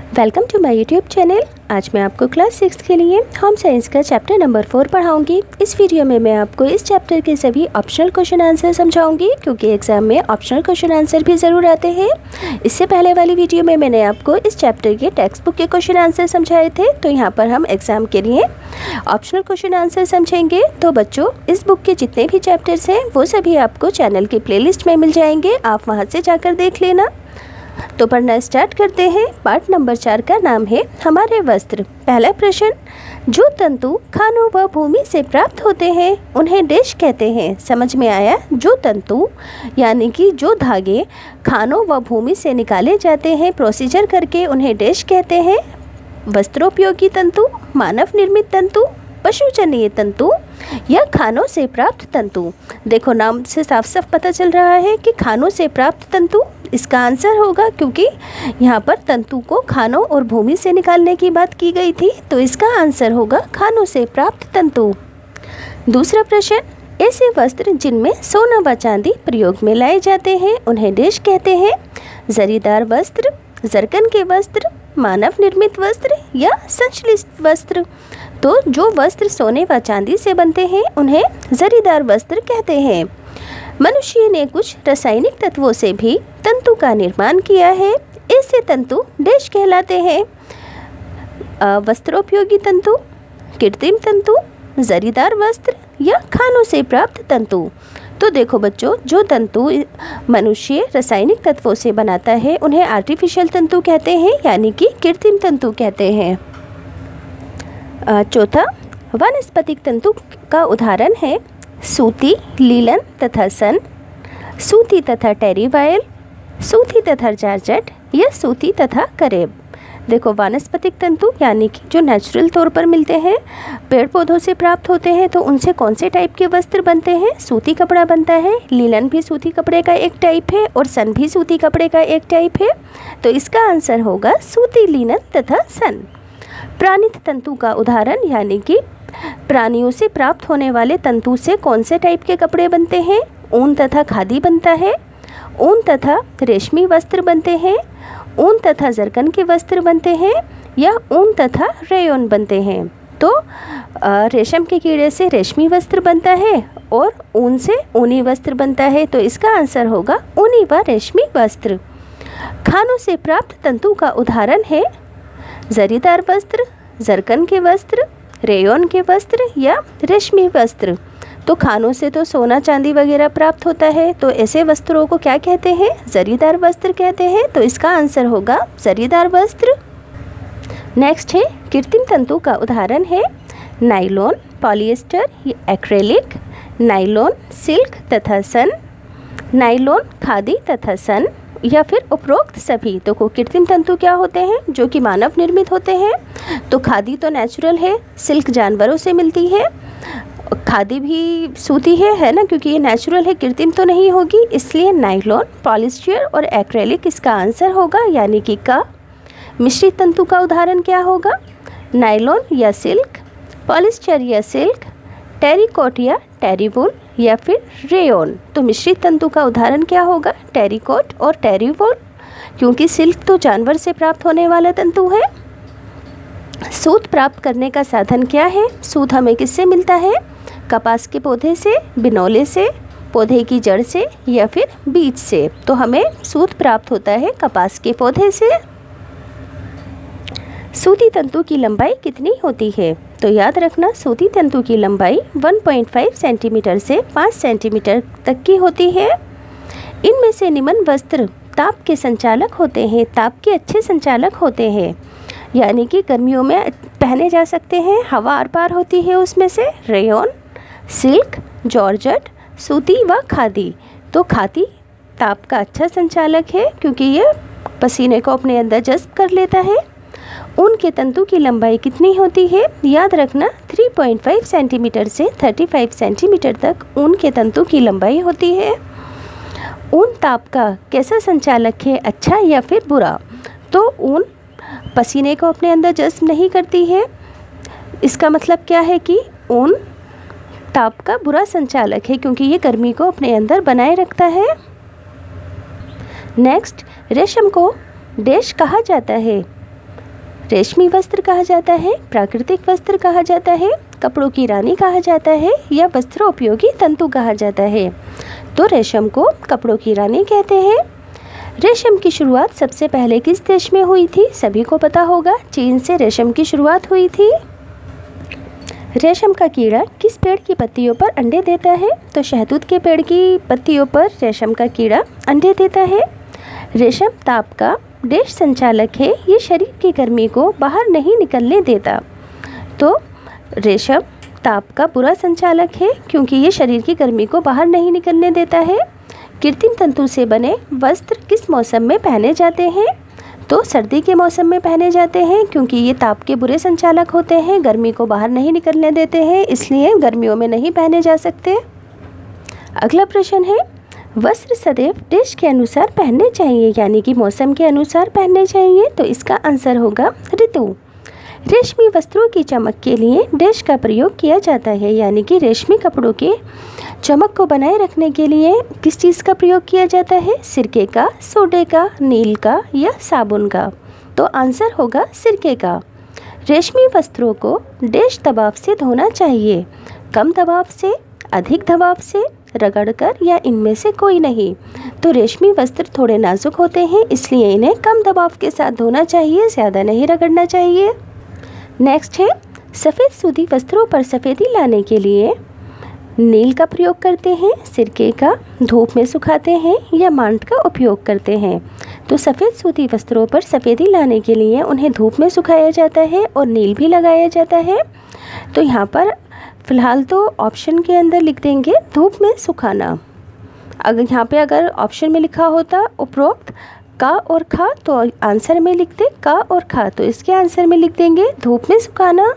Welcome to my YouTube channel. आज मैं आपको क्लास 6 के लिए होम साइंस का चैप्टर नंबर 4 पढ़ाऊंगी। इस वीडियो में मैं आपको इस चैप्टर के सभी ऑप्शनल क्वेश्चन आंसर समझाऊंगी, क्योंकि एग्जाम में ऑप्शनल क्वेश्चन आंसर भी ज़रूर आते हैं। इससे पहले वाली वीडियो में मैंने आपको इस चैप्टर के टेक्स्ट बुक के क्वेश्चन आंसर समझाए थे, तो यहाँ पर हम एग्ज़ाम के लिए ऑप्शनल क्वेश्चन आंसर समझेंगे। तो बच्चों, इस बुक के जितने भी चैप्टर्स हैं वो सभी आपको चैनल की प्लेलिस्ट में मिल जाएंगे, आप वहाँ से जाकर देख लेना। तो पढ़ना स्टार्ट करते हैं। पार्ट नंबर 4 का नाम है हमारे वस्त्र। पहला प्रश्न, जो तंतु खानों व भूमि से प्राप्त होते हैं उन्हें डैश कहते हैं। समझ में आया? जो तंतु यानी कि जो धागे खानों व भूमि से निकाले जाते हैं प्रोसीजर करके, उन्हें डैश कहते हैं। वस्त्रोपयोगी तंतु, मानव निर्मित तंतु, पशुजन्य तंतु या खानों से प्राप्त तंतु। देखो, नाम से साफ साफ पता चल रहा है कि खानों से प्राप्त तंतु इसका आंसर होगा, क्योंकि यहाँ पर तंतु को खानों और भूमि से निकालने की बात की गई थी, तो इसका आंसर होगा खानों से प्राप्त तंतु। दूसरा प्रश्न, ऐसे वस्त्र जिनमें सोना व चांदी प्रयोग में लाए जाते हैं उन्हें डैश कहते हैं। जरीदार वस्त्र, जरकन के वस्त्र, मानव निर्मित वस्त्र या संश्लिष्ट वस्त्र। तो जो वस्त्र सोने व चांदी से बनते हैं उन्हें जरीदार वस्त्र कहते हैं। मनुष्य ने कुछ रासायनिक तत्वों से भी तंतु का निर्माण किया है, ऐसे तंतु डैश कहलाते हैं। वस्त्रोपयोगी तंतु, कृत्रिम तंतु, जरीदार वस्त्र या खानों से प्राप्त तंतु। तो देखो बच्चों, जो तंतु मनुष्य रासायनिक तत्वों से बनाता है उन्हें आर्टिफिशियल तंतु कहते हैं, यानी कि कृत्रिम तंतु कहते हैं। चौथा, वानस्पतिक तंतु का उदाहरण है सूती, लीलन तथा सन, सूती तथा टेरीवायल, सूती तथा जारजट या सूती तथा करेब। देखो, वानस्पतिक तंतु यानी कि जो नेचुरल तौर पर मिलते हैं, पेड़ पौधों से प्राप्त होते हैं, तो उनसे कौन से टाइप के वस्त्र बनते हैं? सूती कपड़ा बनता है। लीलन भी सूती कपड़े का एक टाइप है और सन भी सूती कपड़े का एक टाइप है, तो इसका आंसर होगा सूती, लीलन तथा सन। प्राणित तंतु का उदाहरण यानी कि प्राणियों से प्राप्त होने वाले तंतु से कौन से टाइप के कपड़े बनते हैं? ऊन तथा खादी बनता है, ऊन तथा रेशमी वस्त्र बनते हैं, ऊन तथा जरकन के वस्त्र बनते हैं या ऊन तथा रेयन बनते हैं। तो रेशम के कीड़े से रेशमी वस्त्र बनता है और ऊन से ऊनी वस्त्र बनता है, तो इसका आंसर होगा ऊनी व रेशमी वस्त्र। खानों से प्राप्त तंतु का उदाहरण है जरीदार वस्त्र, जरकन के वस्त्र, रेयन के वस्त्र या रेशमी वस्त्र। तो खानों से तो सोना चांदी वगैरह प्राप्त होता है, तो ऐसे वस्त्रों को क्या कहते हैं? जरीदार वस्त्र कहते हैं, तो इसका आंसर होगा जरीदार वस्त्र। नेक्स्ट है कृत्रिम तंतु का उदाहरण है nylon, polyester, acrylic, nylon, silk तथा सन, नाइलॉन, खादी तथा सन या फिर उपरोक्त सभी। तो कृत्रिम तंतु क्या होते हैं? जो कि मानव निर्मित होते हैं। तो खादी तो नेचुरल है, सिल्क जानवरों से मिलती है, खादी भी सूती है ना, क्योंकि ये नेचुरल है, कृत्रिम तो नहीं होगी, इसलिए नाइलॉन, पॉलिएस्टर और एक्रेलिक इसका आंसर होगा, यानी कि का। मिश्रित तंतु का उदाहरण क्या होगा? नाइलॉन या सिल्क, पॉलिएस्टर या सिल्क, टेरिकॉट या टेरीवूल या फिर रेयन। तो मिश्रित तंतु का उदाहरण क्या होगा? टेरिकॉट और टेरीवूल, क्योंकि सिल्क तो जानवर से प्राप्त होने वाला तंतु है। सूत प्राप्त करने का साधन क्या है? सूत हमें किससे मिलता है? कपास के पौधे से, बिनौले से, पौधे की जड़ से या फिर बीज से। तो हमें सूत प्राप्त होता है कपास के पौधे से। सूती तंतु की लंबाई कितनी होती है? तो याद रखना, सूती तंतु की लंबाई 1.5 सेंटीमीटर से 5 सेंटीमीटर तक की होती है। इनमें से निम्न वस्त्र ताप के संचालक होते हैं, ताप के अच्छे संचालक होते हैं, यानी कि गर्मियों में पहने जा सकते हैं, हवा आर पार होती है उसमें से। रेयन, सिल्क, जॉर्जेट, सूती व खादी। तो खादी ताप का अच्छा संचालक है, क्योंकि ये पसीने को अपने अंदर जज्ब कर लेता है। ऊन के तंतु की लंबाई कितनी होती है? याद रखना, 3.5 सेंटीमीटर से 35 सेंटीमीटर तक ऊन के तंतु की लंबाई होती है। ऊन ताप का कैसा संचालक है, अच्छा या फिर बुरा? तो ऊन पसीने को अपने अंदर जज्ब नहीं करती है, इसका मतलब क्या है कि ऊन ताप का बुरा संचालक है, क्योंकि ये गर्मी को अपने अंदर बनाए रखता है। नेक्स्ट, रेशम को डैश कहा जाता है। रेशमी वस्त्र कहा जाता है, प्राकृतिक वस्त्र कहा जाता है, कपड़ों की रानी कहा जाता है या वस्त्रोपयोगी तंतु कहा जाता है? तो रेशम को कपड़ों की रानी कहते हैं। रेशम की शुरुआत सबसे पहले किस देश में हुई थी? सभी को पता होगा, चीन से रेशम की शुरुआत हुई थी। रेशम का कीड़ा किस पेड़ की पत्तियों पर अंडे देता है? तो शहतूत के पेड़ की पत्तियों पर रेशम का कीड़ा अंडे देता है। रेशम ताप का देश संचालक है, ये शरीर की गर्मी को बाहर नहीं निकलने देता। तो रेशम ताप का बुरा संचालक है क्योंकि ये शरीर की गर्मी को बाहर नहीं निकलने देता है। कृत्रिम तंतु से बने वस्त्र किस मौसम में पहने जाते हैं? तो सर्दी के मौसम में पहने जाते हैं क्योंकि ये ताप के बुरे संचालक होते हैं, गर्मी को बाहर नहीं निकलने देते हैं, इसलिए गर्मियों में नहीं पहने जा सकते। अगला प्रश्न है, वस्त्र सदैव देश के अनुसार पहनने चाहिए, यानी कि मौसम के अनुसार पहनने चाहिए। तो इसका आंसर होगा ऋतु। रेशमी वस्त्रों की चमक के लिए देश का प्रयोग किया जाता है, यानी कि रेशमी कपड़ों के चमक को बनाए रखने के लिए किस चीज़ का प्रयोग किया जाता है? सिरके का, सोडे का, नील का या साबुन का? तो आंसर होगा सिरके का। रेशमी वस्त्रों को देश दबाव से धोना चाहिए, कम दबाव से, अधिक दबाव से, रगड़कर या इनमें से कोई नहीं। तो रेशमी वस्त्र थोड़े नाजुक होते हैं, इसलिए इन्हें कम दबाव के साथ धोना चाहिए, ज़्यादा नहीं रगड़ना चाहिए। नेक्स्ट है, सफ़ेद सूती वस्त्रों पर सफ़ेदी लाने के लिए नील का प्रयोग करते हैं, सिरके का, धूप में सुखाते हैं या मांड का उपयोग करते हैं? तो सफ़ेद सूती वस्त्रों पर सफ़ेदी लाने के लिए उन्हें धूप में सुखाया जाता है और नील भी लगाया जाता है। तो यहाँ पर फ़िलहाल तो ऑप्शन के अंदर लिख देंगे धूप में सुखाना। अगर यहाँ पे अगर ऑप्शन में लिखा होता उपरोक्त का और खा, तो आंसर में लिखते का और खा, तो इसके आंसर में लिख देंगे धूप में सुखाना।